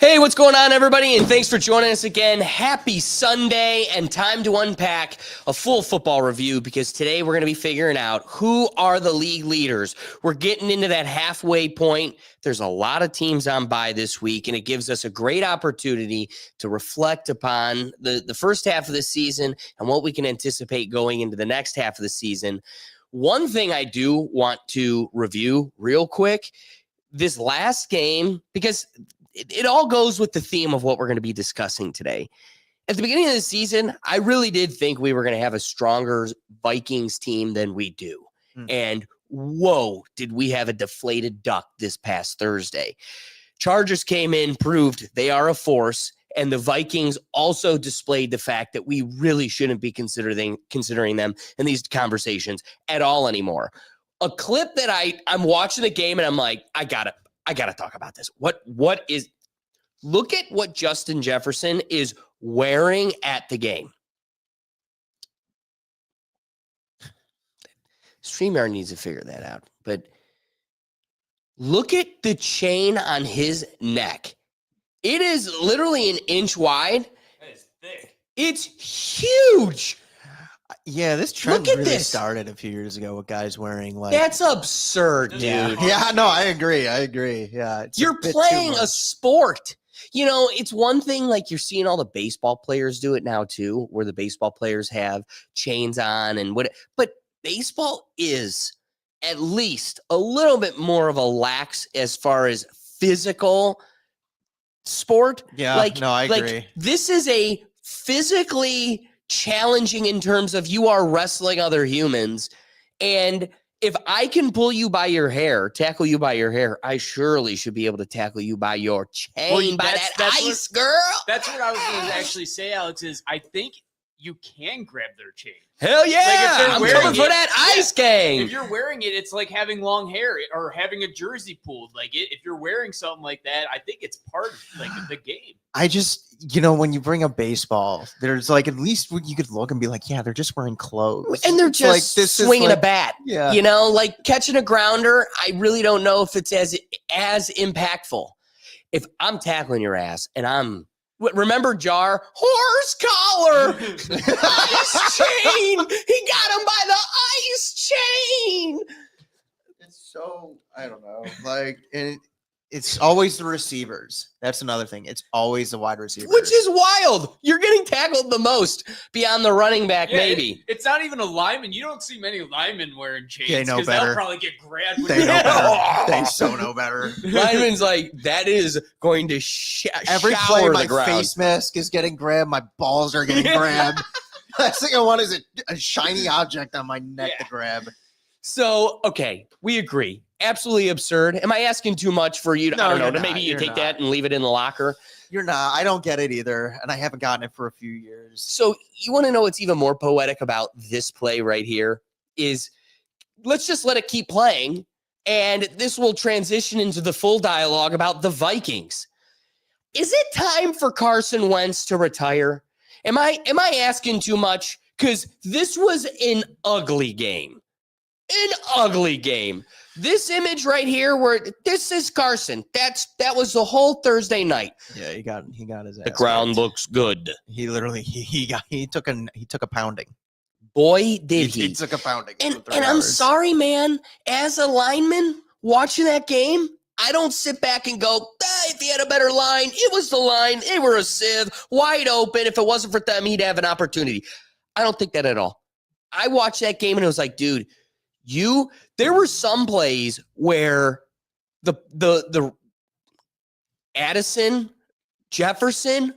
Hey, what's going on, everybody? And thanks for joining us again. Happy Sunday and time to unpack a full football review because today we're going to be figuring out who are the league leaders. We're getting into that halfway point. There's a lot of teams on bye this week, and it gives us a great opportunity to reflect upon the first half of the season and what we can anticipate going into the next half of the season. One thing I do want to review real quick, this last game, because it all goes with the theme of what we're going to be discussing today. At the beginning of the season, I really did think we were going to have a stronger Vikings team than we do. And whoa, did we have a deflated duck this past Thursday. Chargers came in, proved they are a force, and the Vikings also displayed the fact that we really shouldn't be considering them in these conversations at all anymore. A clip that I'm watching the game and I'm like, I gotta talk about this. Look at what Justin Jefferson is wearing at the game. StreamYard needs to figure that out. But look at the chain on his neck. It is literally an inch wide. That is thick. It's huge. Yeah, this trend really started a few years ago with guys wearing like... That's absurd, dude. Yeah, no, I agree. Yeah, you're playing a sport. You know, it's one thing like you're seeing all the baseball players do it now too, where the baseball players have chains on and what. But baseball is at least a little bit more of a lax as far as physical sport. Yeah, I agree. This is a physically challenging in terms of you are wrestling other humans. And if I can pull you by your hair, tackle you by your hair, I surely should be able to tackle you by your chain, by that ice, girl. That's what I was going to actually say, Alex, is I think you can grab their chain. Hell yeah. I'm coming for that ice gang. If you're wearing it, it's like having long hair or having a jersey pulled. Like if you're wearing something like that, I think it's part of like the game. I just, when you bring up baseball, there's like at least you could look and be like, yeah, they're just wearing clothes. And they're just like, swinging a bat. Yeah. Like catching a grounder. I really don't know if it's as impactful. If I'm tackling your ass and remember Jar? Horse collar! Ice chain! He got him by the ice chain! It's so, I don't know. Like, it's always the receivers. That's another thing. It's always the wide receivers. Which is wild. You're getting tackled the most beyond the running back, maybe. It's not even a lineman. You don't see many linemen wearing chains. They know better. They'll probably get grabbed. They know better. They so know better. Lineman's like, that is going to every shower play, my the ground. face mask is getting grabbed. My balls are getting grabbed. Last thing I want is a shiny object on my neck to grab. So, okay, we agree. Absolutely absurd. Am I asking too much for you? I don't know. Maybe you take that and leave it in the locker. You're not. I don't get it either. And I haven't gotten it for a few years. So you want to know what's even more poetic about this play right here is let's just let it keep playing. And this will transition into the full dialogue about the Vikings. Is it time for Carson Wentz to retire? Am I asking too much? Because this was an ugly game. An ugly game. This image right here, where this is Carson. That was the whole Thursday night. Yeah, he got his ass. The ground looks good. He literally he took a pounding. Boy, did he. He took a pounding. And I'm sorry, man. As a lineman watching that game, I don't sit back and go, if he had a better line, it was the line. They were a sieve, wide open. If it wasn't for them, he'd have an opportunity. I don't think that at all. I watched that game and it was like, dude, there were some plays where the Addison, Jefferson,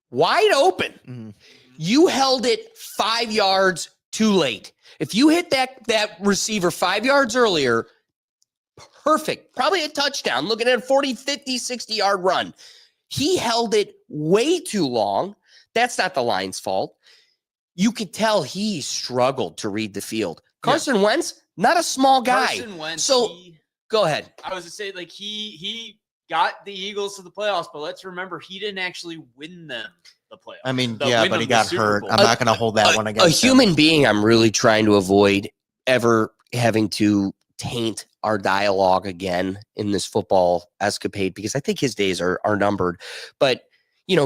wide open. Mm-hmm. You held it 5 yards too late. If you hit that receiver 5 yards earlier, perfect. Probably a touchdown. Looking at a 40, 50, 60-yard run. He held it way too long. That's not the line's fault. You could tell he struggled to read the field. Carson Wentz, not a small guy. Carson Wentz, go ahead. I was to say, like, he got the Eagles to the playoffs, but let's remember he didn't actually win them the playoffs. I mean, but he got hurt. I'm not going to hold that one against a human being. I'm really trying to avoid ever having to taint our dialogue again in this football escapade because I think his days are numbered. But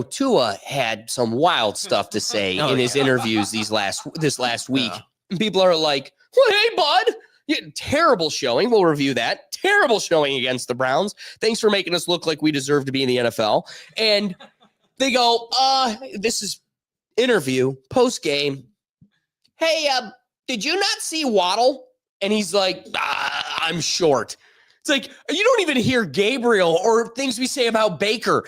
Tua had some wild stuff to say in his interviews this last week. Yeah. And people are like, well, hey, bud. Yeah, terrible showing. We'll review that. Terrible showing against the Browns. Thanks for making us look like we deserve to be in the NFL. And they go, this is interview post game. Hey, did you not see Waddle? And he's like, I'm short. It's like, you don't even hear Gabriel or things we say about Baker.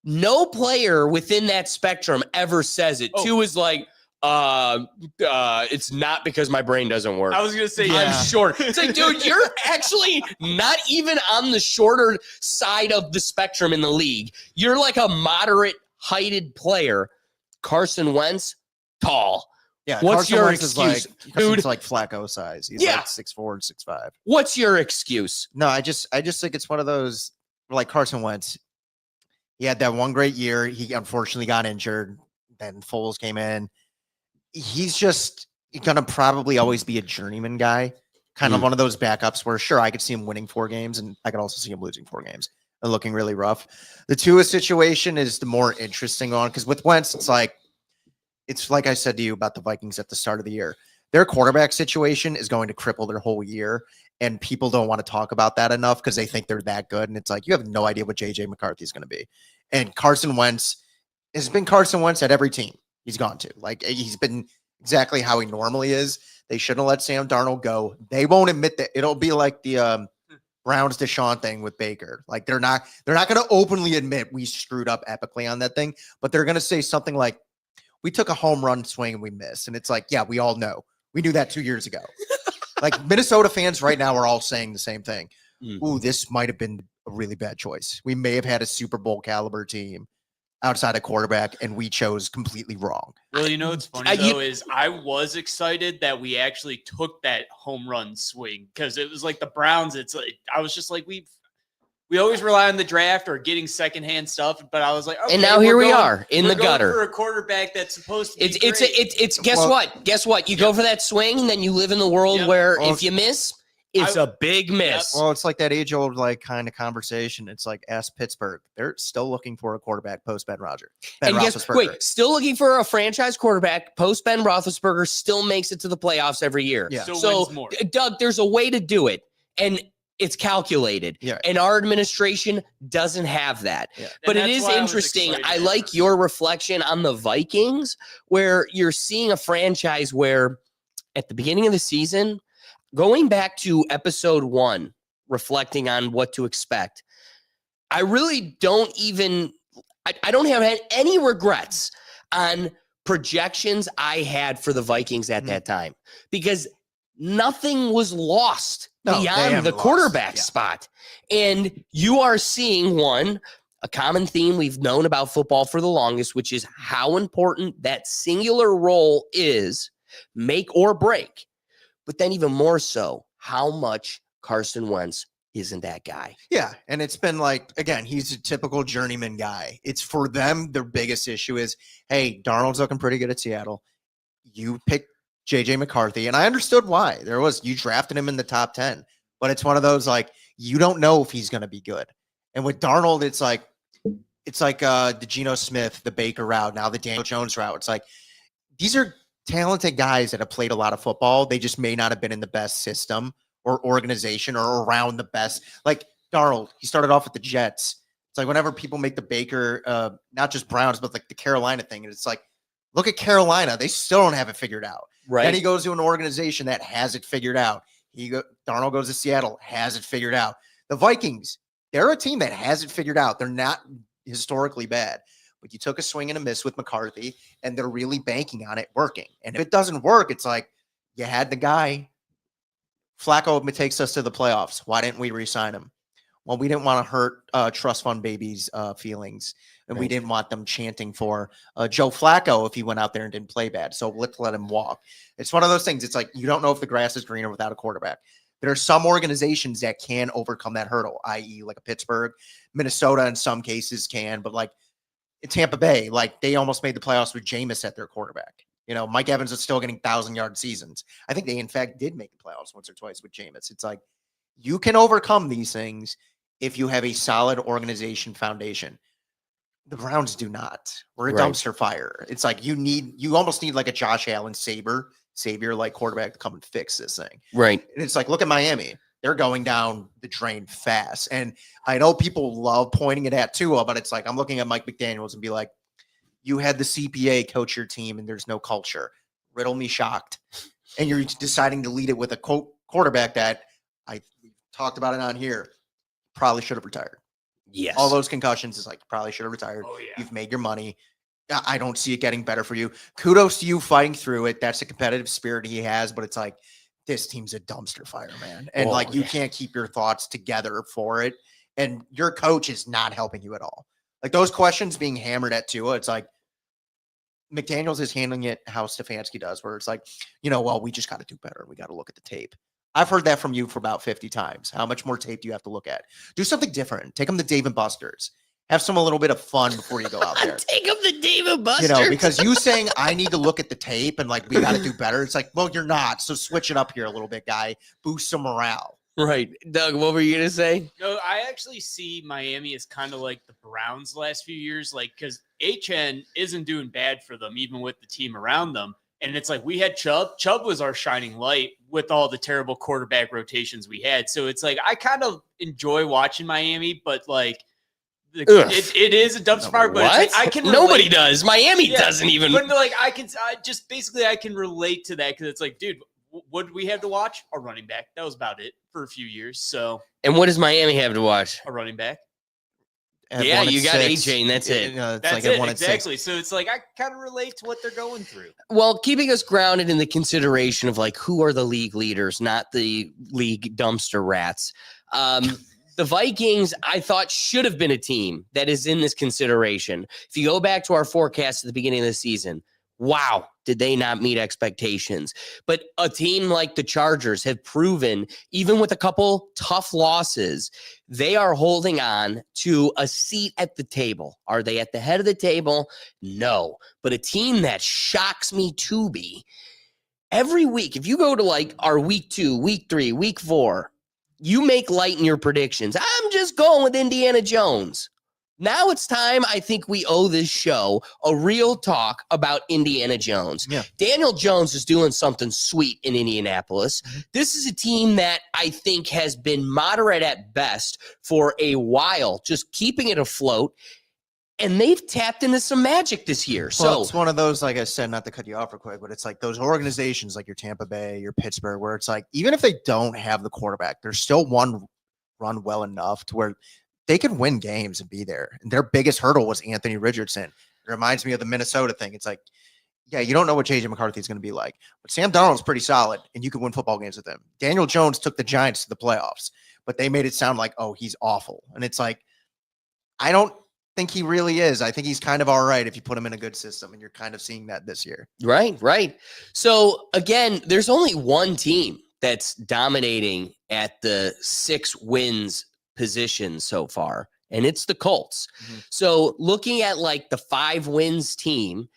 No player within that spectrum ever says it. Tua is like, it's not because my brain doesn't work. I was gonna say I'm short. It's like, dude, you're actually not even on the shorter side of the spectrum in the league. You're like a moderate heighted player. Carson Wentz, tall. Yeah, what's Carson your Wentz excuse, dude? Like Flacco size. He's Yeah. like 6'4", 6'5". What's your excuse? No, I just think it's one of those like Carson Wentz. He had that one great year. He unfortunately got injured. Then Foles came in. He's just gonna probably always be a journeyman guy, kind of one of those backups where sure I could see him winning 4 games, and I could also see him losing 4 games and looking really rough. The Tua situation is the more interesting one because with Wentz, it's like I said to you about the Vikings at the start of the year. Their quarterback situation is going to cripple their whole year, and people don't want to talk about that enough because they think they're that good. And it's like you have no idea what JJ McCarthy is going to be. And Carson Wentz has been Carson Wentz at every team he's gone to. Like he's been exactly how he normally is. They shouldn't have let Sam Darnold go. They won't admit that. It'll be like the Browns Deshaun thing with Baker. Like they're not going to openly admit we screwed up epically on that thing, but they're going to say something like, we took a home run swing and we missed. And it's like, yeah, we all know. We knew that 2 years ago. Like Minnesota fans right now are all saying the same thing. Ooh, this might have been a really bad choice. We may have had a Super Bowl caliber team outside of quarterback, and we chose completely wrong. Well, what's funny though is I was excited that we actually took that home run swing because it was like the Browns. It's like I was just like we always rely on the draft or getting secondhand stuff, but I was like, okay, and now here we are in the gutter for a quarterback that's supposed to be it's guess what? You go for that swing, and then you live in the world where if you miss, it's a big miss. Well, it's like that age-old like kind of conversation. It's like ask Pittsburgh. They're still looking for a quarterback post Ben Roethlisberger. Still looking for a franchise quarterback post Ben Roethlisberger. Still makes it to the playoffs every year. Yeah. So more. Doug, there's a way to do it, and it's calculated. Yeah. And our administration doesn't have that. Yeah. But it is interesting. I like your reflection on the Vikings, where you're seeing a franchise where at the beginning of the season, going back to episode 1, reflecting on what to expect, I really don't even, I don't have any regrets on projections I had for the Vikings at that time because nothing was lost beyond the quarterback spot. And you are seeing a common theme we've known about football for the longest, which is how important that singular role is, make or break. But then even more so, how much Carson Wentz isn't that guy. Yeah, and it's been like, again, he's a typical journeyman guy. It's for them, their biggest issue is, hey, Darnold's looking pretty good at Seattle. You picked JJ McCarthy, and I understood why. You drafted him in the top 10, but it's one of those, like, you don't know if he's going to be good. And with Darnold, it's like the Geno Smith, the Baker route, now the Daniel Jones route. It's like, these are talented guys that have played a lot of football. They just may not have been in the best system or organization or around the best. Like Darnold, he started off with the Jets. It's like whenever people make the Baker, not just Browns, but like the Carolina thing. And it's like, look at Carolina. They still don't have it figured out. Right. Then he goes to an organization that has it figured out. Darnold goes to Seattle, has it figured out. The Vikings, they're a team that has it figured out. They're not historically bad. But you took a swing and a miss with McCarthy, and they're really banking on it working. And if it doesn't work, it's like you had the guy. Flacco takes us to the playoffs. Why didn't we re-sign him? Well, we didn't want to hurt trust fund babies' feelings, and we didn't want them chanting for Joe Flacco if he went out there and didn't play bad. So let's let him walk. It's one of those things. It's like you don't know if the grass is greener without a quarterback. There are some organizations that can overcome that hurdle, i.e. like a Pittsburgh. Minnesota in some cases can, but like Tampa Bay, like they almost made the playoffs with Jameis at their quarterback. Mike Evans is still getting 1,000-yard seasons. I think they, in fact, did make the playoffs once or twice with Jameis. It's like You can overcome these things if you have a solid organization foundation. The Browns do not. We're a dumpster fire. It's like you almost need like a Josh Allen savior like quarterback to come and fix this thing. Right. And it's like, look at Miami. They're going down the drain fast. And I know people love pointing it at Tua, but it's like I'm looking at Mike McDaniels and be like, you had the CPA coach your team and there's no culture. Riddle me shocked. And you're deciding to lead it with a quarterback that I talked about it on here. Probably should have retired. Yes. All those concussions is like, probably should have retired. Oh, yeah. You've made your money. I don't see it getting better for you. Kudos to you fighting through it. That's a competitive spirit he has, but it's like, this team's a dumpster fire, man. And you can't keep your thoughts together for it. And your coach is not helping you at all. Like those questions being hammered at Tua, it's like McDaniels is handling it how Stefanski does, where it's like, well, we just got to do better. We got to look at the tape. I've heard that from you for about 50 times. How much more tape do you have to look at? Do something different. Take them to Dave & Buster's. Have a little bit of fun before you go out there. Take them to Dave & Buster's. Because you saying I need to look at the tape and we got to do better. It's like, well, you're not. So switch it up here a little bit, guy. Boost some morale. Right. Doug, what were you going to say? No, I actually see Miami as kind of like the Browns the last few years, because HN isn't doing bad for them, even with the team around them. And it's like we had Chubb. Chubb was our shining light with all the terrible quarterback rotations we had. So it's like I kind of enjoy watching Miami, but it is a dumpster fire. But what? It's like, I can nobody does. Miami doesn't even. But I can relate to that because it's like, dude, what did we have to watch? A running back. That was about it for a few years. So. And what does Miami have to watch? A running back. Yeah, you got AJ, and that's it. That's it, exactly. So it's like I kind of relate to what they're going through. Well, keeping us grounded in the consideration of who are the league leaders, not the league dumpster rats. The Vikings, I thought, should have been a team that is in this consideration. If you go back to our forecast at the beginning of the season, wow, did they not meet expectations? But a team like the Chargers have proven, even with a couple tough losses, they are holding on to a seat at the table. Are they at the head of the table? No. But a team that shocks me to be, every week, if you go to our week 2, week 3, week 4, you make light in your predictions. I'm just going with Indiana Jones. Now it's time, I think we owe this show a real talk about Indiana Jones. Yeah. Daniel Jones is doing something sweet in Indianapolis. This is a team that I think has been moderate at best for a while, just keeping it afloat. And they've tapped into some magic this year. Well, it's one of those, like I said, not to cut you off real quick, but it's like those organizations like your Tampa Bay, your Pittsburgh, where it's like, even if they don't have the quarterback, there's still one run well enough to where they can win games and be there. And their biggest hurdle was Anthony Richardson. It reminds me of the Minnesota thing. It's like, yeah, you don't know what J.J. McCarthy is going to be like, but Sam Darnold's pretty solid, and you can win football games with him. Daniel Jones took the Giants to the playoffs, but they made it sound like, oh, he's awful. And it's like, I don't think he really is. I think he's kind of all right if you put him in a good system, and you're kind of seeing that this year. Right. So, again, there's only one team that's dominating at the 6 wins position so far, and it's the Colts. Mm-hmm. So looking at the 5 wins team,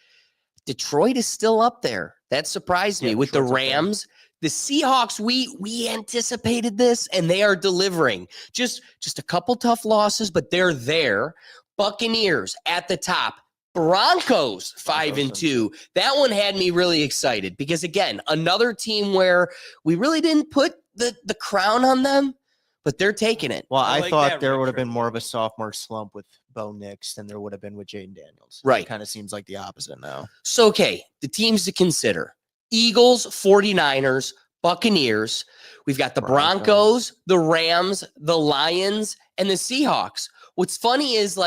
Detroit is still up there. That surprised me with Detroit's the Rams. The Seahawks, we anticipated this, and they are delivering. Just a couple tough losses, but they're there. Buccaneers at the top. Broncos 5-2. That one had me really excited because, again, another team where we really didn't put the crown on them, but they're taking it. Well, I thought there would have been more of a sophomore slump with Bo Nix than there would have been with Jaden Daniels. Right. It kind of seems like the opposite now. So, okay, the teams to consider. Eagles, 49ers, Buccaneers. We've got the Broncos, the Rams, the Lions, and the Seahawks. What's funny is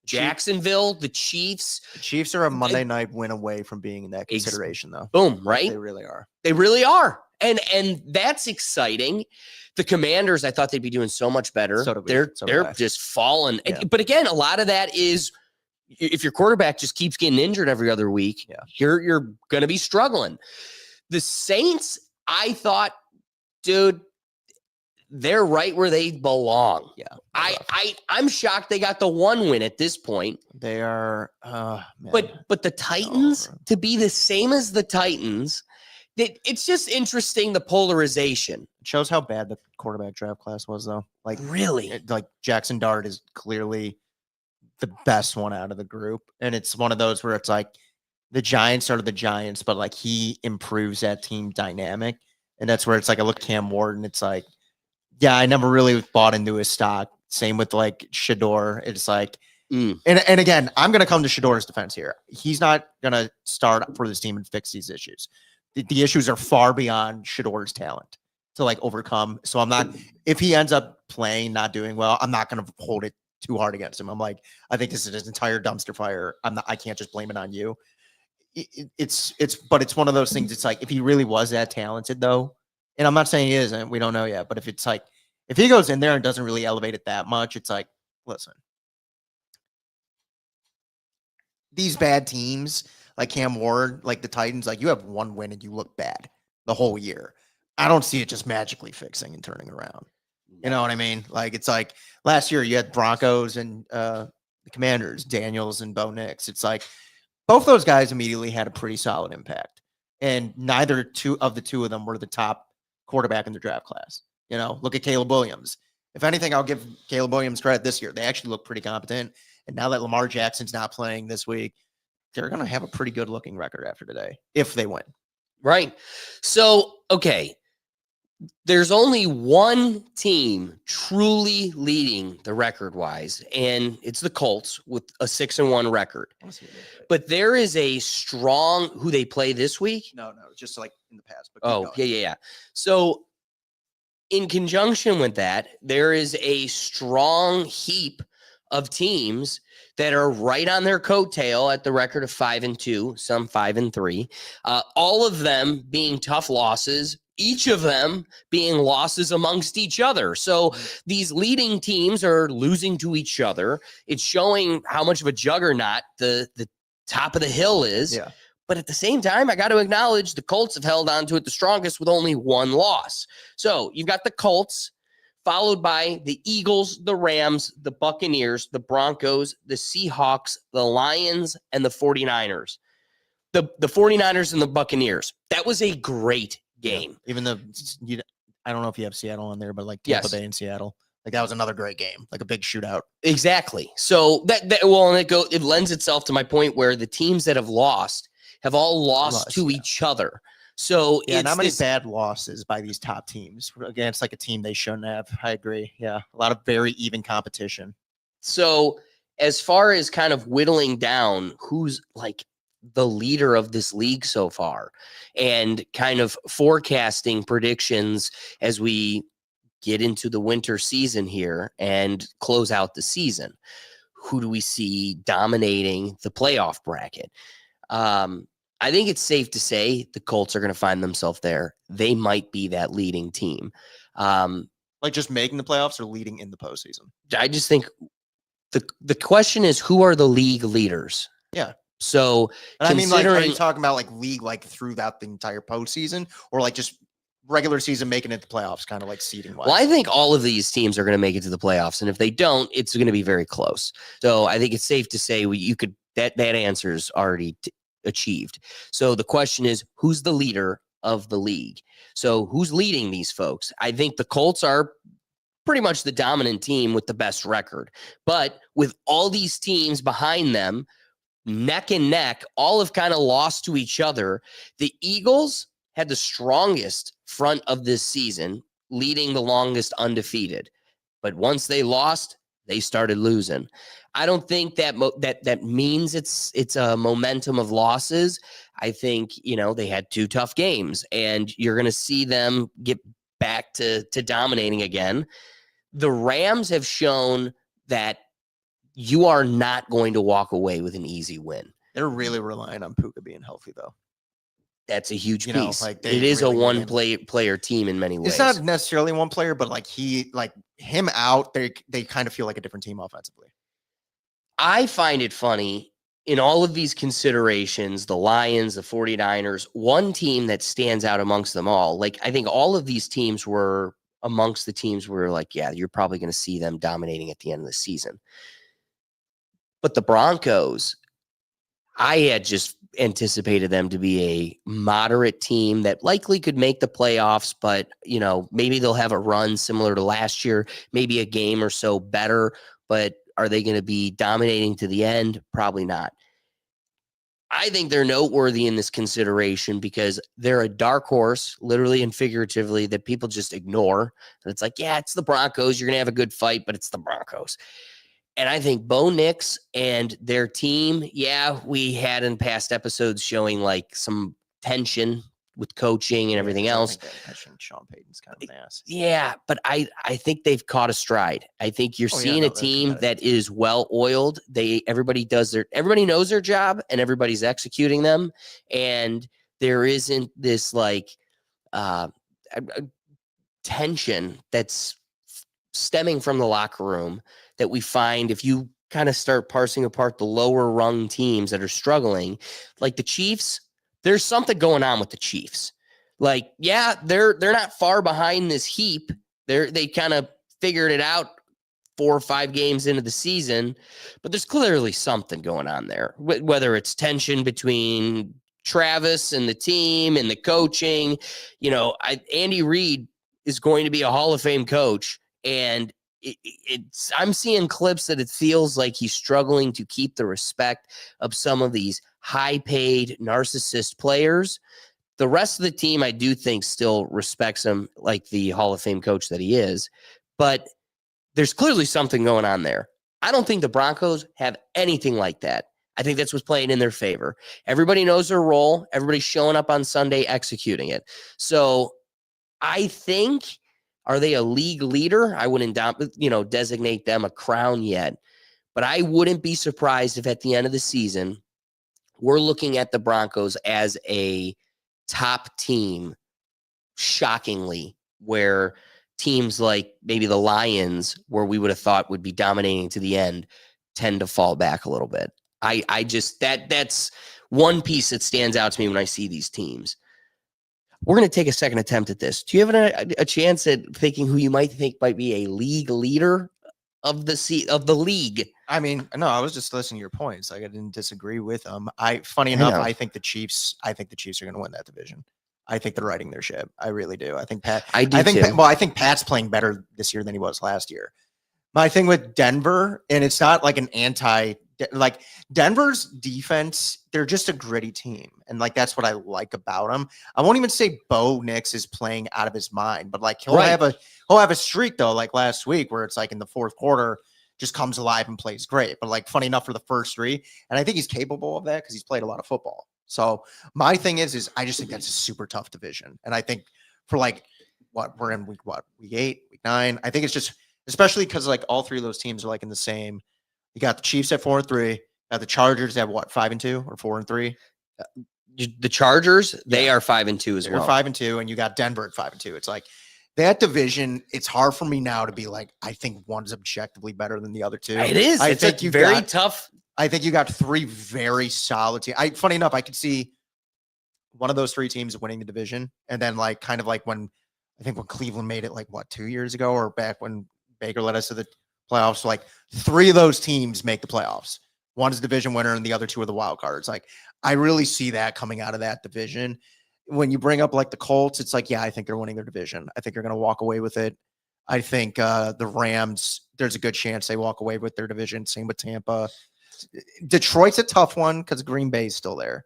Jacksonville, the Chiefs. The Chiefs are a Monday night win away from being in that consideration, though. Boom, right? They really are. They really are. And that's exciting. The Commanders, I thought they'd be doing so much better. So they're just falling. Yeah. But again, a lot of that is if your quarterback just keeps getting injured every other week, you're going to be struggling. The Saints, I thought, dude, they're right where they belong. Yeah. I'm shocked they got the 1 win at this point. They are, man. But the Titans, to be the same as the Titans, It's just interesting, the polarization. It shows how bad the quarterback draft class was, though. Like, Really? like Jackson Dart is clearly the best one out of the group. And it's one of those where it's like the Giants are the Giants, but like he improves that team dynamic. And that's where it's like I look at Cam Ward and it's like, yeah, I never really bought into his stock. Same with like Shador. It's like, and again, I'm going to come to Shador's defense here. He's not going to start for this team and fix these issues. The issues are far beyond Shador's talent to like overcome. So I'm not, if he ends up playing, not doing well, I'm not going to hold it too hard against him. I'm like, I think this is his entire dumpster fire. I can't just blame it on you. But it's one of those things. It's like, if he really was that talented though, and I'm not saying he isn't, we don't know yet, but if it's like, if he goes in there and doesn't really elevate it that much, it's like, listen, these bad teams like Cam Ward, like the Titans, like you have one win and you look bad the whole year. I don't see it just magically fixing and turning around. You know what I mean? Like, it's like last year you had Broncos and the Commanders, Daniels and Bo Nix. It's like both those guys immediately had a pretty solid impact. And neither of the two of them were the top quarterback in the draft class. You know, look at Caleb Williams. If anything, I'll give Caleb Williams credit this year. They actually look pretty competent. And now that Lamar Jackson's not playing this week, they're going to have a pretty good looking record after today if they win. Right. So, okay. There's only one team truly leading the record wise, and it's the Colts with a 6-1 record. But there is a strong who they play this week. No, just like in the past. But yeah. So in conjunction with that, there is a strong heap of teams that are right on their coattail at the record of 5-2, some 5-3. All of them being tough losses, each of them being losses amongst each other. So these leading teams are losing to each other. It's showing how much of a juggernaut the top of the hill is. Yeah. But at the same time, I got to acknowledge the Colts have held on to it the strongest with only one loss. So you've got the Colts, followed by the Eagles, the Rams, the Buccaneers, the Broncos, the Seahawks, the Lions, and the 49ers. The 49ers and the Buccaneers. That was a great game. Yeah. Even though I don't know if you have Seattle on there, but like Tampa Bay and Seattle. Like that was another great game, like a big shootout. Exactly. So it lends itself to my point where the teams that have lost have all lost to each other. So yeah, not many bad losses by these top teams against like a team they shouldn't have. I agree. Yeah, a lot of very even competition. So as far as kind of whittling down who's like the leader of this league so far and kind of forecasting predictions as we get into the winter season here and close out the season, who do we see dominating the playoff bracket? I think it's safe to say the Colts are going to find themselves there. They might be that leading team. Like just making the playoffs or leading in the postseason? I just think the question is, who are the league leaders? Yeah. So I mean, like, are you talking about like league, like throughout the entire postseason, or like just regular season making it to playoffs, kind of like seeding wise? Well, I think all of these teams are going to make it to the playoffs, and if they don't, it's going to be very close. So I think it's safe to say that answer is already achieved. So the question is, who's the leader of the league? So who's leading these folks? I think the Colts are pretty much the dominant team with the best record, but with all these teams behind them, neck and neck, all have kind of lost to each other. The Eagles had the strongest front of this season, leading the longest undefeated. But once they lost, they started losing. I don't think that means it's a momentum of losses. I think, they had two tough games, and you're going to see them get back to dominating again. The Rams have shown that you are not going to walk away with an easy win. They're really relying on Puka being healthy, though. That's a huge piece. Like it is really a one-player team in many ways. It's not necessarily one player, but like him out, they kind of feel like a different team offensively. I find it funny in all of these considerations, the Lions, the 49ers, one team that stands out amongst them all. Like, I think all of these teams were amongst the teams where like, yeah, you're probably going to see them dominating at the end of the season. But the Broncos, I had just anticipated them to be a moderate team that likely could make the playoffs, but maybe they'll have a run similar to last year, maybe a game or so better, but are they going to be dominating to the end? Probably not. I think they're noteworthy in this consideration because they're a dark horse, literally and figuratively, that people just ignore. And it's like, yeah, it's the Broncos. You're going to have a good fight, but it's the Broncos. And I think Bo Nix and their team, we had in past episodes showing like some tension with coaching and everything else. I think Sean Payton's kind of an ass. Yeah, but I think they've caught a stride. I think you're seeing a team that is well oiled. Everybody knows their job and everybody's executing them. And there isn't this like tension that's stemming from the locker room that we find if you kind of start parsing apart the lower rung teams that are struggling, like the Chiefs. There's something going on with the Chiefs. Like, yeah, they're not far behind this heap. They kind of figured it out 4 or 5 games into the season, but there's clearly something going on there. Whether it's tension between Travis and the team and the coaching, Andy Reid is going to be a Hall of Fame coach, and I'm seeing clips that it feels like he's struggling to keep the respect of some of these high-paid narcissist players. The rest of the team, I do think, still respects him like the Hall of Fame coach that he is, but there's clearly something going on there. I don't think the Broncos have anything like that. I think that's what's playing in their favor. Everybody knows their role. Everybody's showing up on Sunday, executing it. So I think, are they a league leader? I wouldn't, designate them a crown yet, but I wouldn't be surprised if at the end of the season, we're looking at the Broncos as a top team, shockingly, where teams like maybe the Lions, where we would have thought would be dominating to the end, tend to fall back a little bit. I just, that's one piece that stands out to me when I see these teams. We're going to take a second attempt at this. Do you have a chance at thinking who you might think might be a league leader of the league? I mean, no, I was just listening to your points. Like, I didn't disagree with them. Funny enough, I think the Chiefs are going to win that division. I think they're riding their ship. I really do. I think Pat's playing better this year than he was last year. My thing with Denver, and it's not like like Denver's defense, they're just a gritty team. And like, that's what I like about them. I won't even say Bo Nix is playing out of his mind, but like he'll have a streak though, like last week where it's like in the fourth quarter just comes alive and plays great. But like, funny enough, for the first 3, and I think he's capable of that because he's played a lot of football. So my thing is I just think that's a super tough division. And I think for like we're in week 8, week 9. I think it's just, especially because like all 3 of those teams are like in the same. You got the Chiefs at 4-3. Got the Chargers at 5-2 or 4-3. The Chargers, they are 5-2 as well. 5-2, and you got Denver at 5-2. It's like that division. It's hard for me now to be like, I think one's objectively better than the other 2. It is. It's very tough. I think you got 3 very solid teams. Funny enough, I could see one of those 3 teams winning the division, and then like kind of like when Cleveland made it like 2 years ago, or back when Baker led us to the playoffs. So like 3 of those teams make the playoffs. One is division winner, and the other 2 are the wild cards. Like, I really see that coming out of that division. When you bring up like the Colts, it's like, yeah, I think they're winning their division. I think they're going to walk away with it. I think the Rams, there's a good chance they walk away with their division. Same with Tampa. Detroit's a tough one because Green Bay's still there.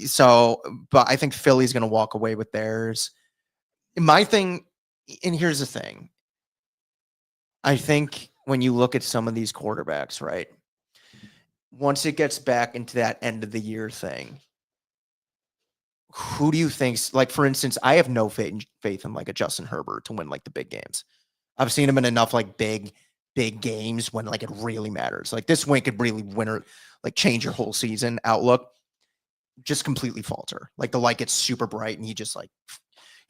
So, but I think Philly's going to walk away with theirs. My thing, and here's the thing. I think when you look at some of these quarterbacks, right, once it gets back into that end of the year thing, who do you think, like, for instance, I have no faith in like a Justin Herbert to win like the big games. I've seen him in enough like big games when like it really matters. Like this win could really win or like change your whole season outlook. Just completely falter. Like the light gets super bright and he just like,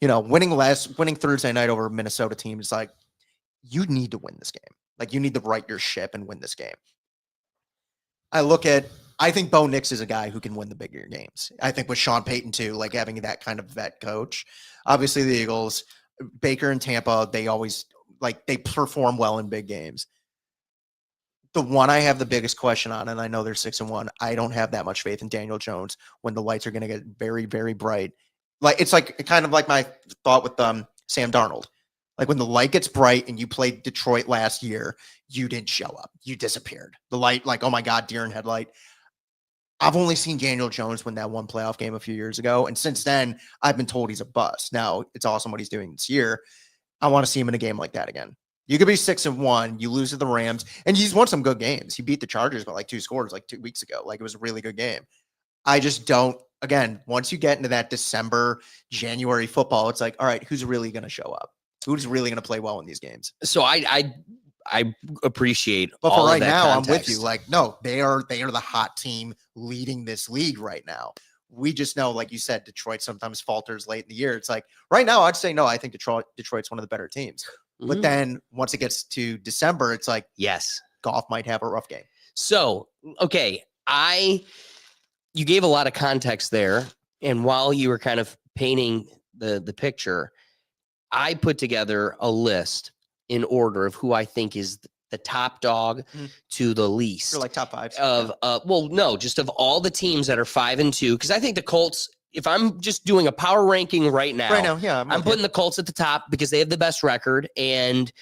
winning Thursday night over a Minnesota team is like, you need to win this game. Like you need to right your ship and win this game. I think Bo Nix is a guy who can win the bigger games. I think with Sean Payton too, like having that kind of vet coach. Obviously the Eagles, Baker and Tampa, they always they perform well in big games. The one I have the biggest question on, and I know they're 6-1. I don't have that much faith in Daniel Jones when the lights are going to get very, very bright. Like it's like kind of like my thought with Sam Darnold. Like when the light gets bright and you played Detroit last year, you didn't show up. You disappeared. The light, like, oh my God, deer in headlight. I've only seen Daniel Jones win that one playoff game a few years ago. And since then, I've been told he's a bust. Now, it's awesome what he's doing this year. I want to see him in a game like that again. You could be 6-1, you lose to the Rams, and he's won some good games. He beat the Chargers by like 2 scores like 2 weeks ago. Like it was a really good game. I just don't, again, once you get into that December, January football, it's like, all right, who's really going to show up? Who's really going to play well in these games? So I appreciate but all for right of that now, context. I'm with you. Like, no, they are the hot team leading this league right now. We just know, like you said, Detroit sometimes falters late in the year. It's like right now, I'd say no. I think Detroit's one of the better teams. But then once it gets to December, it's like, yes, Goff might have a rough game. So, okay, you gave a lot of context there, and while you were kind of painting the picture, I put together a list in order of who I think is the top dog to the least. You're like top 5 of well, no, just of all the teams that are 5-2, because I think the Colts. If I'm just doing a power ranking right now, yeah, I'm putting the Colts at the top because they have the best record, and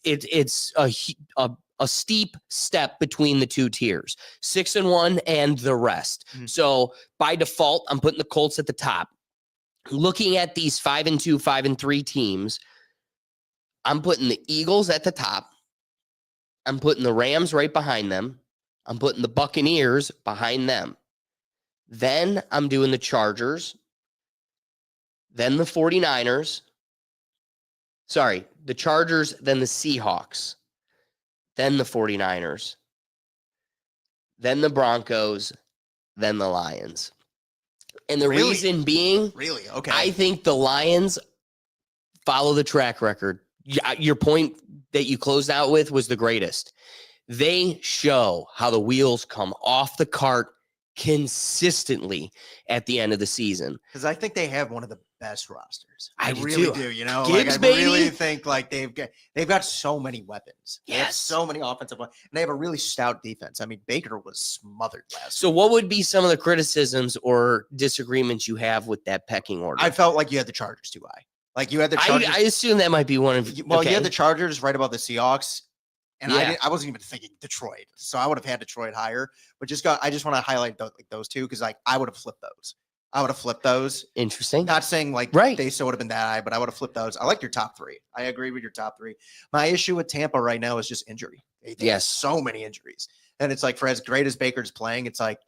it's a steep step between the two tiers, 6-1 and the rest. So by default, I'm putting the Colts at the top. Looking at these 5-2, 5-3 teams, I'm putting the Eagles at the top. I'm putting the Rams right behind them. I'm putting the Buccaneers behind them. Then I'm doing the Chargers. Then the 49ers. Sorry, the Chargers, then the Seahawks. Then the 49ers. Then the Broncos. Then the Lions. And the reason being, really, okay, I think the Lions follow the track record. Your point that you closed out with was the greatest. They show how the wheels come off the cart consistently at the end of the season, because I think they have one of the best rosters. I really do. do. You know, Gibbs, like, I really baby. think like they've got so many weapons. They have Yes. so many offensive weapons, and they have a really stout defense. I mean, Baker was smothered last. So what would be some of the criticisms or disagreements you have with that pecking order? I felt like you had the Chargers too high. Like you had the Chargers. I assume that might be one of. Well, you had the Chargers right above the Seahawks. And Yeah. I wasn't even thinking Detroit, so I would have had Detroit higher. But I just want to highlight those two because like I would have flipped those. I would have flipped those. Interesting. Not saying like Right. they still would have been that high, but I would have flipped those. I like your top 3. I agree with your top 3. My issue with Tampa right now is just injury. They have Yes. so many injuries, and it's like for as great as Baker's playing, it's like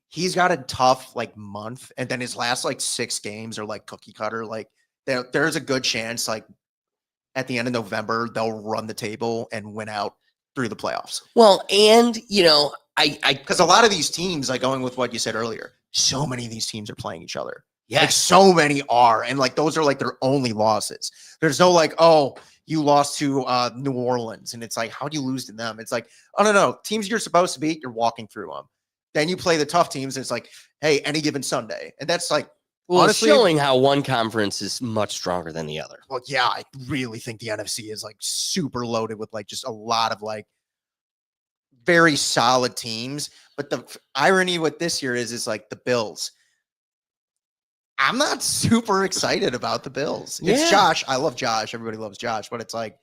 he's got a tough like month, and then his last like 6 games are like cookie cutter. Like there's a good chance like at the end of November, they'll run the table and win out through the playoffs. Well, and you know, because a lot of these teams, like going with what you said earlier, so many of these teams are playing each other. yes. Like so many are, and like those are like their only losses. There's no like, oh, you lost to New Orleans, and it's like, how do you lose to them? It's like, oh no, teams you're supposed to beat, you're walking through them. Then you play the tough teams, and it's like, hey, any given Sunday, and that's like. Well, honestly, it's showing how one conference is much stronger than the other. Well, yeah, I really think the NFC is like super loaded with like just a lot of like very solid teams. But the irony with this year is like the Bills. I'm not super excited about the Bills. It's Yeah. Josh. I love Josh. Everybody loves Josh, but it's like,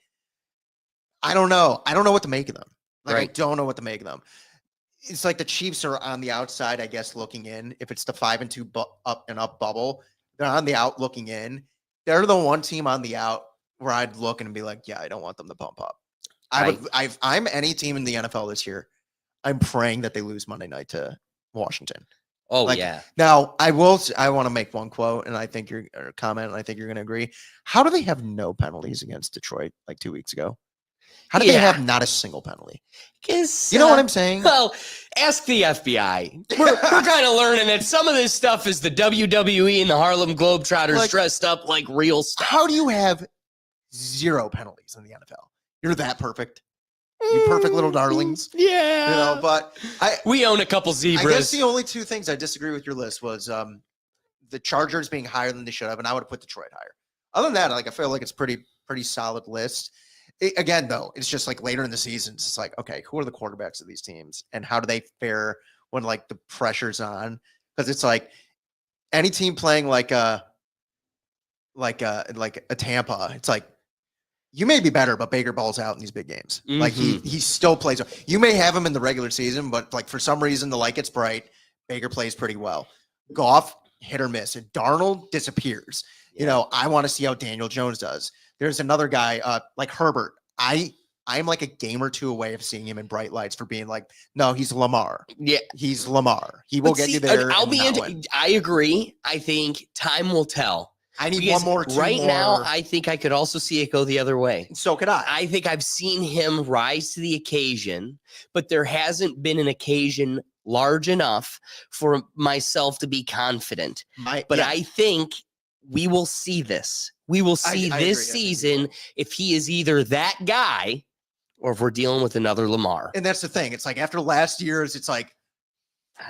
I don't know. I don't know what to make of them. Like, I Right. don't know what to make of them. It's like the Chiefs are on the outside, I guess, looking in. If it's the 5-2 up and up bubble, they're on the out looking in. They're the one team on the out where I'd look and be like, yeah, I don't want them to bump up. I'm any team in the NFL this year. I'm praying that they lose Monday night to Washington. Oh, Like, yeah. Now, I want to make one quote, and I think you're or comment, and I think you're going to agree. How do they have no penalties against Detroit like 2 weeks ago? How do they have not a single penalty? You know what I'm saying? Well, ask the FBI. We're kind of learning that some of this stuff is the WWE and the Harlem Globetrotters Like- dressed up like real stuff. How do you have 0 penalties in the NFL? You're that perfect. You perfect little darlings. Yeah. You know, but We own a couple I zebras. guess the only 2 things I disagree with your list was the Chargers being higher than they should have, and I would have put Detroit higher. Other than that, like I feel like it's pretty solid list. Again, though, it's just like later in the seasons, it's like, okay, who are the quarterbacks of these teams and how do they fare when like the pressure's on? Because it's like any team playing like a Tampa, it's like you may be better, but Baker balls out in these big games. Like he still plays. You may have him in the regular season, but like for some reason the light gets bright. Baker plays pretty well. Goff, hit or miss, and Darnold disappears. Yeah. You know, I want to see how Daniel Jones does. There's another guy like Herbert. I'm like a game or two away of seeing him in bright lights for being like, no, he's Lamar. Yeah, he's Lamar. He will get you there. I agree. I think time will tell. I need one more. Right now, I think I could also see it go the other way. So could I. I think I've seen him rise to the occasion, but there hasn't been an occasion large enough for myself to be confident. I think we will see this. We will see this season if he is either that guy or if we're dealing with another Lamar. And that's the thing. It's like after last year's, it's like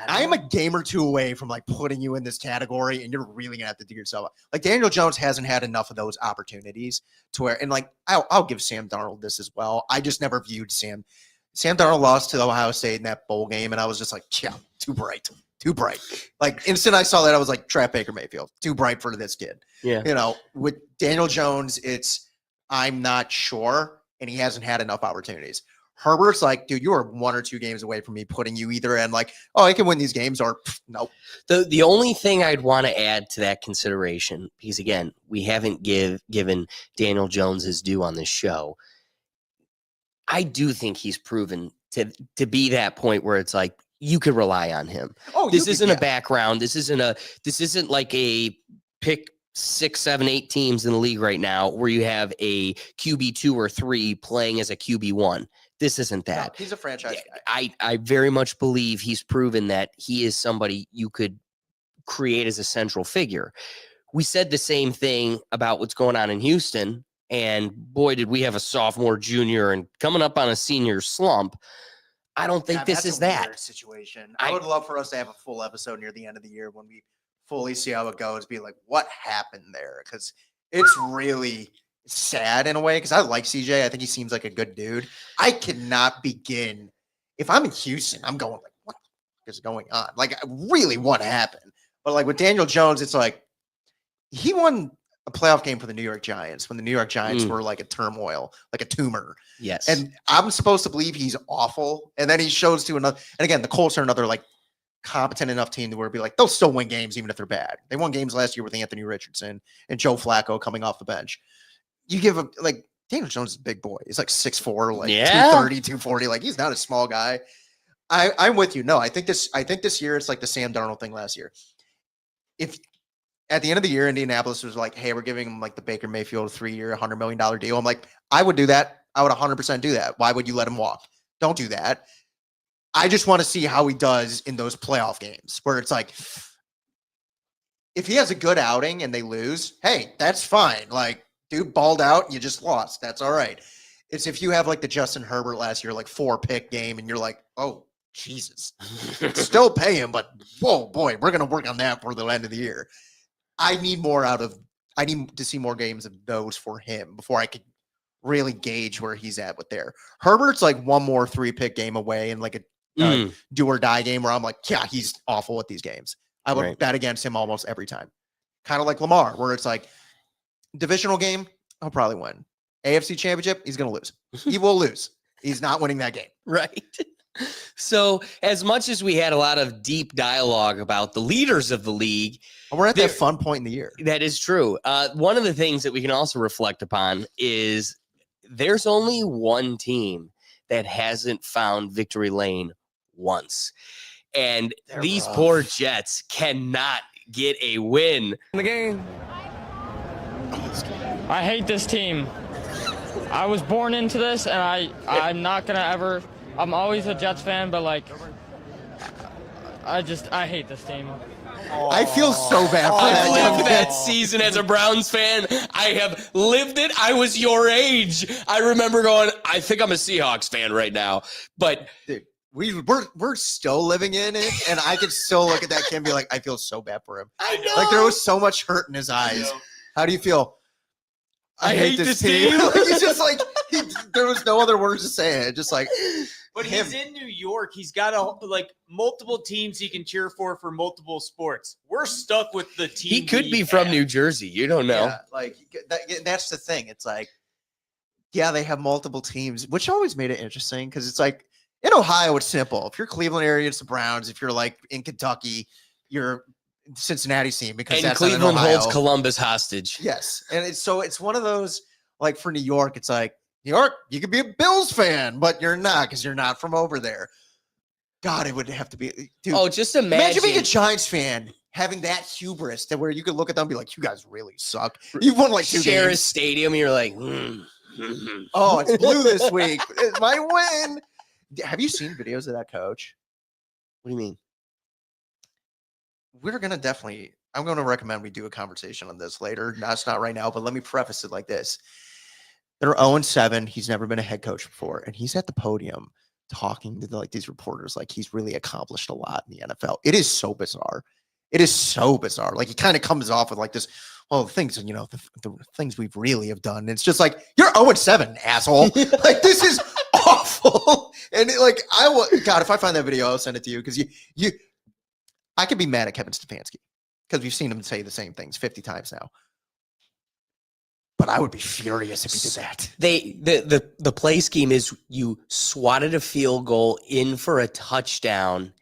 I am a game or two away from like putting you in this category, and you're really gonna have to dig yourself up. Like Daniel Jones hasn't had enough of those opportunities to where, and like I'll give Sam Darnold this as well. I just never viewed Sam Darnold lost to Ohio State in that bowl game, and I was just like, yeah, too bright. Like instant I saw that, I was like, trap Baker Mayfield, too bright for this kid. Yeah. You know, with Daniel Jones, I'm not sure, and he hasn't had enough opportunities. Herbert's like, dude, you are 1 or 2 games away from me putting you either in like, oh, I can win these games, or nope. The only thing I'd want to add to that consideration, because again, we haven't given Daniel Jones his due on this show. I do think he's proven to be that point where it's like you could rely on him. Oh, this isn't a background. This isn't like a pick 6, 7, 8 teams in the league right now where you have a QB2 or 3 playing as a QB1. This isn't that. No, he's a franchise guy. I very much believe he's proven that he is somebody you could create as a central figure. We said the same thing about what's going on in Houston, and boy, did we have a sophomore, junior, and coming up on a senior slump. I don't think this is that weird situation. I would love for us to have a full episode near the end of the year when we fully see how it goes, be like, what happened there? Because it's really sad in a way, because I like CJ. I think he seems like a good dude. I cannot begin. If I'm in Houston, I'm going like, what is going on? Like, really, what happened? But like with Daniel Jones, it's like he won a playoff game for the New York Giants when the New York Giants were like a turmoil, like a tumor. Yes. And I'm supposed to believe he's awful. And then he shows to another. And again, the Colts are another like competent enough team to where it'd be like, they'll still win games even if they're bad. They won games last year with Anthony Richardson and Joe Flacco coming off the bench. You give him like Daniel Jones is a big boy. He's like 6'4", like 230, 240. Like he's not a small guy. I'm with you. No, I think this year it's like the Sam Darnold thing last year. If at the end of the year, Indianapolis was like, hey, we're giving him like the Baker Mayfield 3-year, $100 million deal. I'm like, I would do that. I would 100% do that. Why would you let him walk? Don't do that. I just want to see how he does in those playoff games where it's like, if he has a good outing and they lose, hey, that's fine. Like, dude balled out, you just lost. That's all right. It's if you have like the Justin Herbert last year, like 4-pick game, and you're like, oh, Jesus. Still pay him, but whoa, boy, we're going to work on that for the end of the year. I need to see more games of those for him before I could really gauge where he's at with there. Herbert's like one more 3-pick game away and like a do or die game where I'm like, yeah, he's awful at these games. I would bet against him almost every time. Kind of like Lamar, where it's like divisional game, I'll probably win. AFC Championship, he's going to lose. He will lose. He's not winning that game. Right. So as much as we had a lot of deep dialogue about the leaders of the league, we're at that fun point in the year. That is true. One of the things that we can also reflect upon is there's only one team that hasn't found victory lane once. And these poor Jets cannot get a win in the game. I hate this team. I was born into this, and I'm not going to ever – I'm always a Jets fan, but, like, I hate this team. I feel so bad for that. I lived that season as a Browns fan. I have lived it. I was your age. I remember going, I think I'm a Seahawks fan right now. But dude, we're still living in it, and I can still look at that kid and be like, I feel so bad for him. I know. Like there was so much hurt in his eyes. How do you feel? I hate this team. He's just like There was no other words to say it. Just like, But him. he's in New York. He's got multiple teams he can cheer for multiple sports. We're stuck with the team. He could be from New Jersey. You don't know. Yeah, like that's the thing. It's like, yeah, they have multiple teams, which always made it interesting because it's like in Ohio, it's simple. If you're Cleveland area, it's the Browns. If you're like in Kentucky, you're Cincinnati's team because And that's not in Cleveland Ohio. holds Columbus hostage. Yes, and it's one of those like for New York, it's like New York, you could be a Bills fan, but you're not because you're not from over there. God, it would have to be, dude. Oh, just Imagine being a Giants fan, having that hubris that where you could look at them and be like, you guys really suck. You've won like 2 share a games. stadium. And you're like, Oh, it's blue this week. It's my win. Have you seen videos of that coach? What do you mean? I'm going to recommend we do a conversation on this later. No, it's not right now, but let me preface it like this. They're 0-7. He's never been a head coach before. And he's at the podium talking to like these reporters like he's really accomplished a lot in the NFL. It is so bizarre. It is so bizarre. Like he kind of comes off with like this, well, the things, the things we've really have done. It's just like, you're 0-7, asshole. Like this is awful. And God, if I find that video, I'll send it to you because I could be mad at Kevin Stefanski because we've seen him say the same things 50 times now. But I would be furious if he did that. The play scheme is you swatted a field goal in for a touchdown,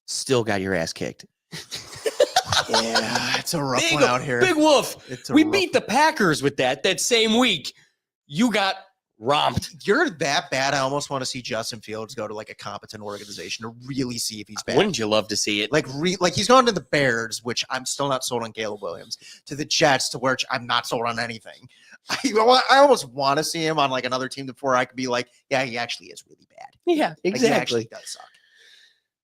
still got your ass kicked. Yeah, it's a rough one out here. Big Wolf. We rough beat the Packers with that same week. You got romped. You're that bad. I almost want to see Justin Fields go to like a competent organization to really see if he's bad. Wouldn't you love to see it? Like he's gone to the Bears, which I'm still not sold on Caleb Williams, to the Jets, to which I'm not sold on anything. I almost want to see him on like another team before I could be like, yeah, he actually is really bad. Yeah, exactly. Like, he actually does suck.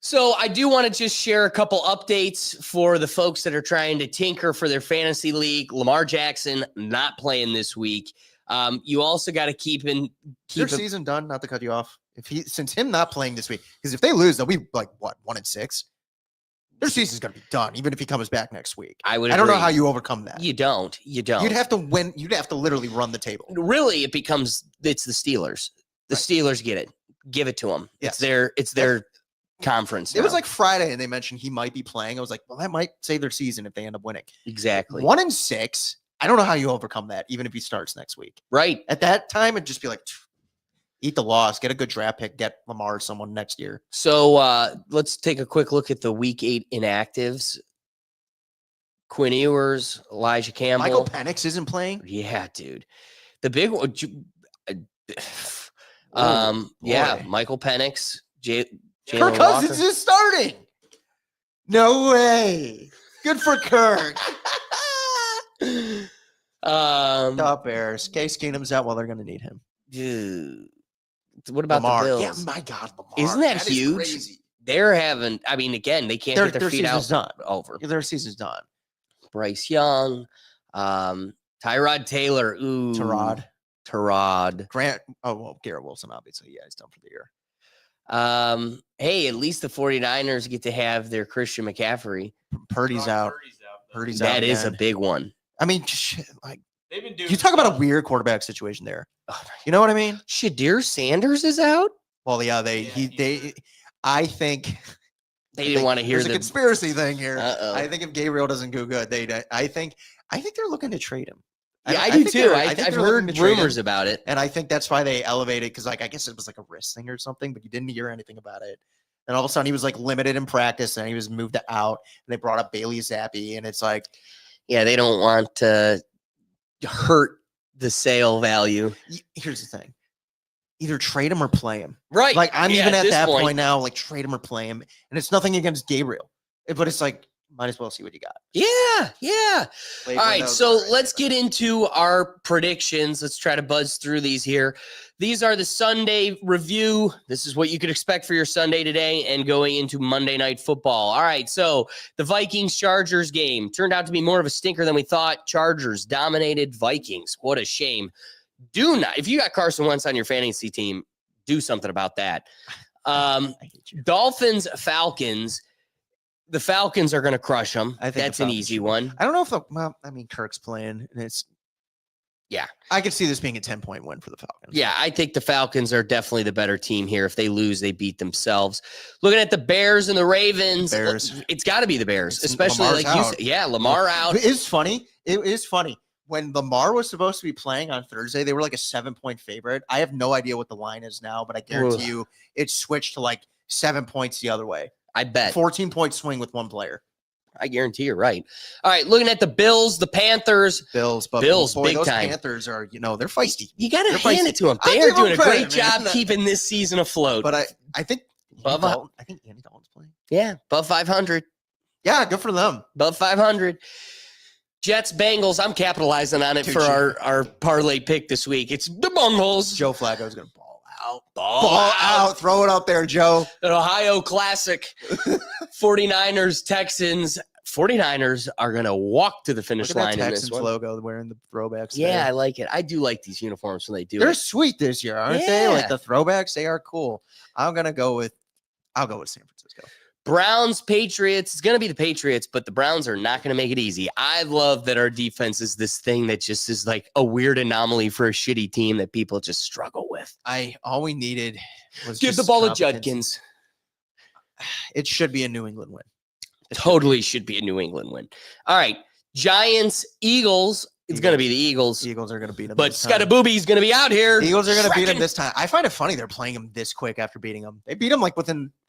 So I do want to just share a couple updates for the folks that are trying to tinker for their fantasy league. Lamar Jackson not playing this week. You also got to keep their season done. Not to cut you off. Since him not playing this week, because if they lose, they'll be like what 1-6. Their season's gonna be done, even if he comes back next week. I don't know how you overcome that. You don't. You'd have to win. You'd have to literally run the table. Really, it's the Steelers. The Steelers get it. Give it to them. Yes. It's their conference. It was like Friday, and they mentioned he might be playing. I was like, well, that might save their season if they end up winning. Exactly. 1-6. I don't know how you overcome that, even if he starts next week. Right. At that time, it'd just be like, eat the loss, get a good draft pick, get Lamar or someone next year. So let's take a quick look at the Week 8 inactives. Quinn Ewers, Elijah Campbell. Michael Penix isn't playing? Yeah, dude. The big one. Yeah, Michael Penix. Kirk Cousins is starting. No way. Good for Kirk. The Bears. Case Keenum's out. Well, they're going to need him. Dude. What about Lamar? the Bills? Yeah, my God, Lamar. Isn't that huge? Crazy. They're having. I mean, again, they can't get their feet out. Done. Over. Their season's done. Bryce Young, Tyrod Taylor. Ooh, Tyrod. Grant. Oh well, Garrett Wilson. Obviously, yeah, he's done for the year. Hey, at least the 49ers get to have their Christian McCaffrey. Purdy's out. Purdy's out. That is a big one. I mean, shit, like they've been doing. You talk about a weird quarterback situation there. You know what I mean? Shadir Sanders is out. Well, yeah, I think they didn't want to hear the conspiracy thing here. Uh-oh. I think if Gabriel doesn't go good, I think they're looking to trade him. Yeah, I do too. I've heard rumors about it, and I think that's why they elevated because, like, I guess it was like a wrist thing or something, but you didn't hear anything about it. And all of a sudden, he was like limited in practice, and he was moved out. And they brought up Bailey Zappi, and it's like, yeah, they don't want to hurt the sale value. Here's the thing: either trade him or play him. Right? Like I'm even at that point now. Like trade him or play him, and it's nothing against Gabriel, but it's like. Might as well see what you got. Yeah. All right, so let's get into our predictions. Let's try to buzz through these here. These are the Sunday review. This is what you could expect for your Sunday today and going into Monday Night Football. All right, so the Vikings-Chargers game turned out to be more of a stinker than we thought. Chargers dominated Vikings. What a shame. Do not, if you got Carson Wentz on your fantasy team, do something about that. Dolphins-Falcons. The Falcons are going to crush them. I think that's an easy one. I don't know if Kirk's playing, and Yeah. I could see this being a 10-point win for the Falcons. Yeah, I think the Falcons are definitely the better team here. If they lose, they beat themselves. Looking at the Bears and the Ravens, it's got to be the Bears, especially Lamar's like you out. said. Yeah, Lamar out. It is funny. It is funny. When Lamar was supposed to be playing on Thursday, they were like a 7-point favorite. I have no idea what the line is now, but I guarantee you it switched to like 7 points the other way. I bet. 14-point swing with one player. I guarantee you're right. All right, looking at the Bills, the Panthers. Bills, boy, big those time. Panthers Panthers are, they're feisty. You got to They're hand feisty. it to them. I They are give them doing a credit, great job man. keeping this season afloat. But I think Above I think Andy Dalton's playing. Yeah, above 500. Yeah, good for them. Above 500. Jets, Bengals. I'm capitalizing on it Too for cheap. our parlay pick this week. It's the Bengals. Joe Flacco's going to ball out. Ball out. Throw it up there, Joe. An Ohio Classic. 49ers, Texans. 49ers are going to walk to the finish Look at line that in this Texans one. logo wearing the throwbacks. Yeah, there. I like it. I do like these uniforms when they do They're it. sweet this year, aren't they? Like Yeah. the throwbacks, they are cool. I'll go with San Francisco. Browns, Patriots. It's going to be the Patriots, but the Browns are not going to make it easy. I love that our defense is this thing that just is like a weird anomaly for a shitty team that people just struggle with. All we needed was Give the just ball to competence. Judkins. It should be a New England win. Totally should be a New England win. All right. Giants, Eagles. It's going to be the Eagles. Eagles are going to beat them. But Scottabooby's going to be out here. Eagles are going to beat them Shrieking. this time. I find it funny they're playing them this quick after beating them. They beat them like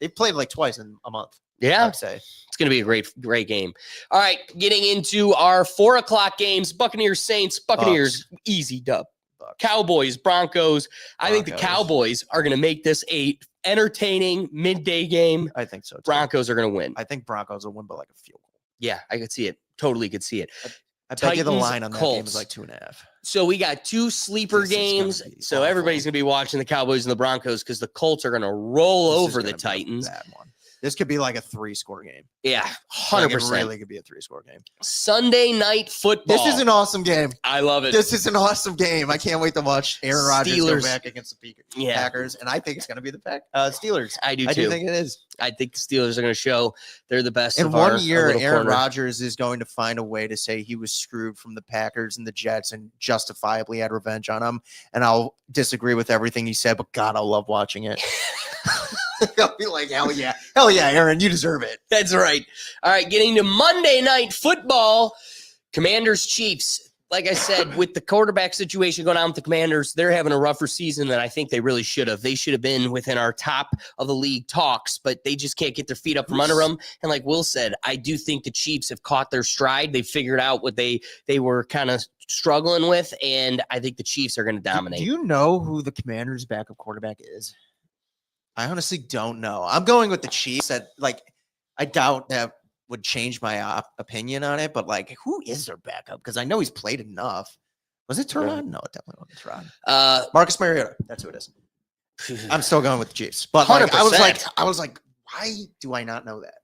they played like twice in a month. Yeah. I'd say. It's going to be a great game. All right. Getting into our 4:00 games. Buccaneers, Saints. Buccaneers, easy dub. Bucks. Cowboys, Broncos. I think the Broncos. Cowboys are going to make this a entertaining midday game. I think so. Too. Broncos are going to win. I think Broncos will win by like a field goal. Yeah, I could see it. Totally could see it. I bet you the Titans, line on that game Colts. is like 2.5. So we got two sleeper This is gonna games. be So awful. everybody's going to be watching the Cowboys and the Broncos because the Colts are going to roll This is over the gonna be a Titans. bad one. This could be like a 3-score game. Yeah, Like, 100%. it really could be a 3-score game. Sunday night football. This is an awesome game. I love it. This is an awesome game. I can't wait to watch Aaron Rodgers go Steelers. back against the Yeah. Packers, and I think it's going to be the Steelers. I do I too. do think it is. I think the Steelers are going to show they're the best. In of our one year, little Aaron corner. Rodgers is going to find a way to say he was screwed from the Packers and the Jets and justifiably had revenge on them. And I'll disagree with everything he said, but God, I'll love watching it. I'll be like, hell yeah, Aaron, you deserve it. That's right. All right, getting to Monday night football. Commanders, Chiefs. Like I said, with the quarterback situation going on with the Commanders, they're having a rougher season than I think they really should have. They should have been within our top of the league talks, but they just can't get their feet up from under them. And like Will said, I do think the Chiefs have caught their stride. They figured out what they were kind of struggling with, and I think the Chiefs are going to dominate. Do you know who the Commanders' backup quarterback is? I honestly don't know. I'm going with the Chiefs. I doubt that would change my opinion on it, but like, who is their backup? Because I know he's played enough. Was it Teron? No, it definitely wasn't Teron. Marcus Mariota. That's who it is. I'm still going with the Chiefs, but like, I was like, why do I not know that?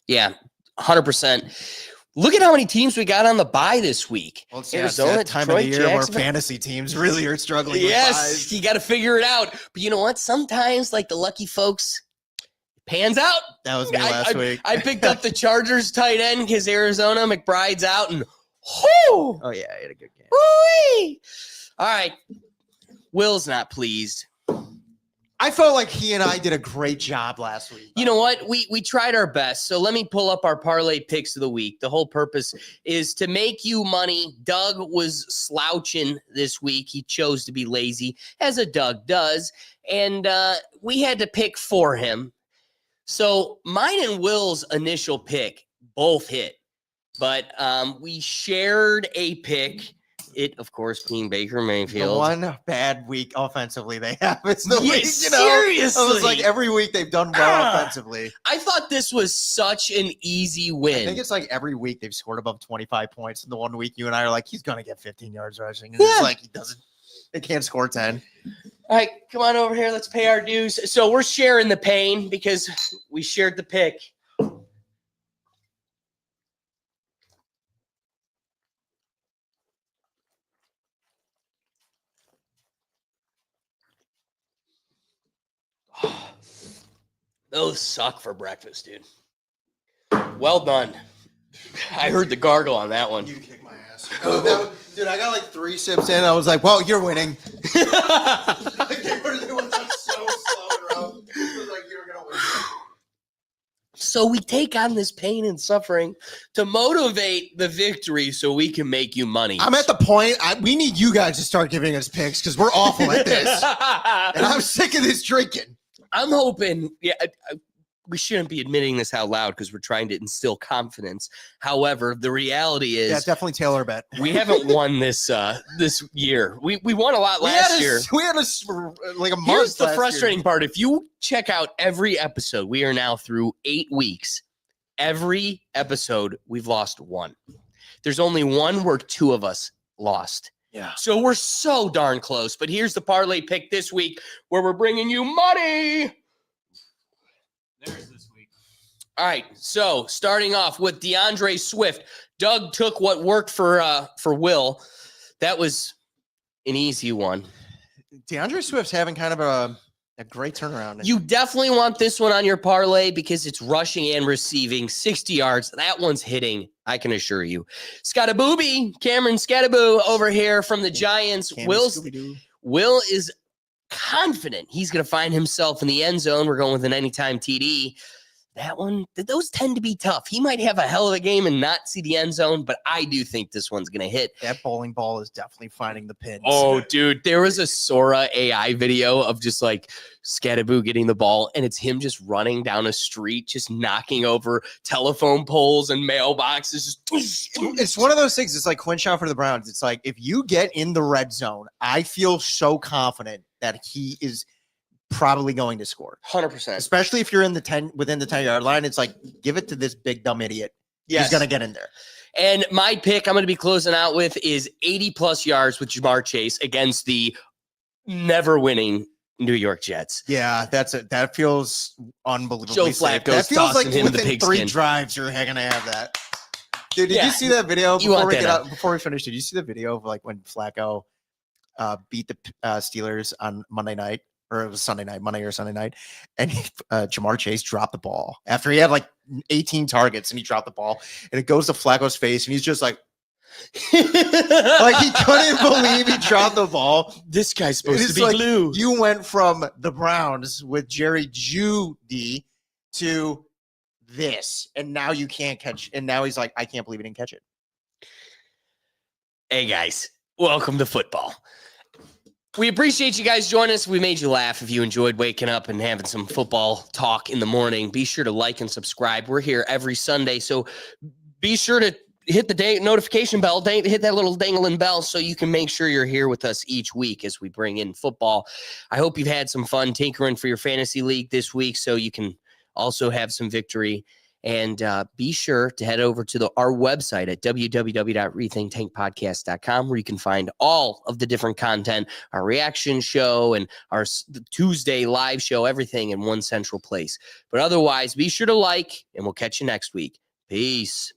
Yeah, 100%. Look at how many teams we got on the bye this week. Well, it's Arizona, that time Detroit, of the year where Jacksonville. fantasy teams really are struggling. Yes, with you got to figure it out. But you know what? Sometimes, like the lucky folks, pans out. that was me last week. I picked up the Chargers tight end because Arizona McBride's out, and whoo, Oh yeah, he had a good game. whoo-wee. All right. Will's not pleased. I felt like he and I did a great job last week. You know what? We tried our best. So let me pull up our parlay picks of the week. The whole purpose is to make you money. Doug was slouching this week. He chose to be lazy, as a Doug does. And we had to pick for him. So mine and Will's initial pick both hit. But we shared a pick. It, of course, being Baker The Mayfield. one bad week offensively they have is the Yeah, week, seriously. It was like every week they've done well offensively. I thought this was such an easy win. I think it's like every week they've scored above 25 points. And the one week you and I are like, he's going to get 15 yards rushing. And Yeah. it's like, they can't score 10. All right, come on over here. Let's pay our dues. So we're sharing the pain because we shared the pick. Those suck for breakfast, dude. Well done. I heard the gargle on that one. You kick my ass. Dude, I got like 3 sips in. I was like, well, you're winning. They were so slow and rough. It was like, you're going to win. So we take on this pain and suffering to motivate the victory so we can make you money. I'm at the point, we need you guys to start giving us picks because we're awful at this. And I'm sick of this drinking. I'm hoping, we shouldn't be admitting this out loud because we're trying to instill confidence. However, the reality is, definitely Taylor bet. we haven't won this year. We won a lot last year. We had a month. Here's the frustrating part. If you check out every episode, we are now through 8 weeks. Every episode, we've lost 1. There's only one where 2 of us lost. Yeah. So we're so darn close. But here's the parlay pick this week where we're bringing you money. There's this week. All right, so starting off with DeAndre Swift. Doug took what worked for Will. That was an easy one. DeAndre Swift's having kind of a great turnaround. You definitely want this one on your parlay because it's rushing and receiving 60 yards. That one's hitting, I can assure you. Cameron Scattaboo over here from the Giants. Will is confident he's going to find himself in the end zone. We're going with an anytime TD. That one, those tend to be tough. He might have a hell of a game and not see the end zone, but I do think this one's going to hit. That bowling ball is definitely finding the pins. Oh, dude, there was a Sora AI video of just like Scattaboo getting the ball, and it's him just running down a street, just knocking over telephone poles and mailboxes. It's one of those things. It's like Quinshaw for the Browns. It's like if you get in the red zone, I feel so confident that he is probably going to score. 100%. Especially if you're in the within the 10-yard line. It's like, give it to this big dumb idiot. Yes. He's going to get in there. And my pick I'm going to be closing out with is 80+ yards with Jamar Chase against the never winning New York Jets. Yeah, that feels unbelievable. Joe Flacco's that feels tossing like him in the within pigskin. 3 drives you're going to have that. Dude, did Yeah. you see that video You want before we finish? Did you see the video of like when Flacco beat the Steelers on Monday night? Or it was Sunday night, Monday or Sunday night. And Jamar Chase dropped the ball after he had like 18 targets and he dropped the ball and it goes to Flacco's face and he's just like he couldn't believe he dropped the ball. This guy's supposed It's to be like glue. You went from the Browns with Jerry Jeudy to this, and now you can't catch. And now he's like, I can't believe he didn't catch it. Hey guys, welcome to football. We appreciate you guys joining us. We made you laugh. If you enjoyed waking up and having some football talk in the morning, be sure to like and subscribe. We're here every Sunday, so be sure to hit the notification bell, hit that little dangling bell so you can make sure you're here with us each week as we bring in football. I hope you've had some fun tinkering for your fantasy league this week so you can also have some victory. And be sure to head over to our website at www.rethinktankpodcast.com where you can find all of the different content, our reaction show and our Tuesday live show, everything in one central place. But otherwise, be sure to like, and we'll catch you next week. Peace.